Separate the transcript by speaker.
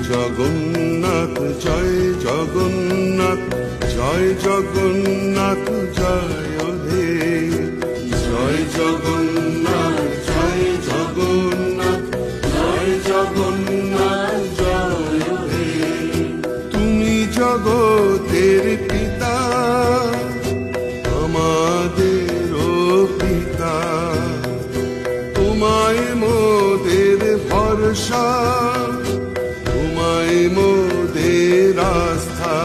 Speaker 1: জগন্নাথ জয় জগন্নাথ জয় জগন্নাথ জয় হে জয় জগন্নাথ জয় জগন্নাথ জয় জগন্নাথ জয় হে তুমি জগতের পিতা আমাদেরও পিতা তোমায় মোদের ভরসা তোমায় মোদের আস্থা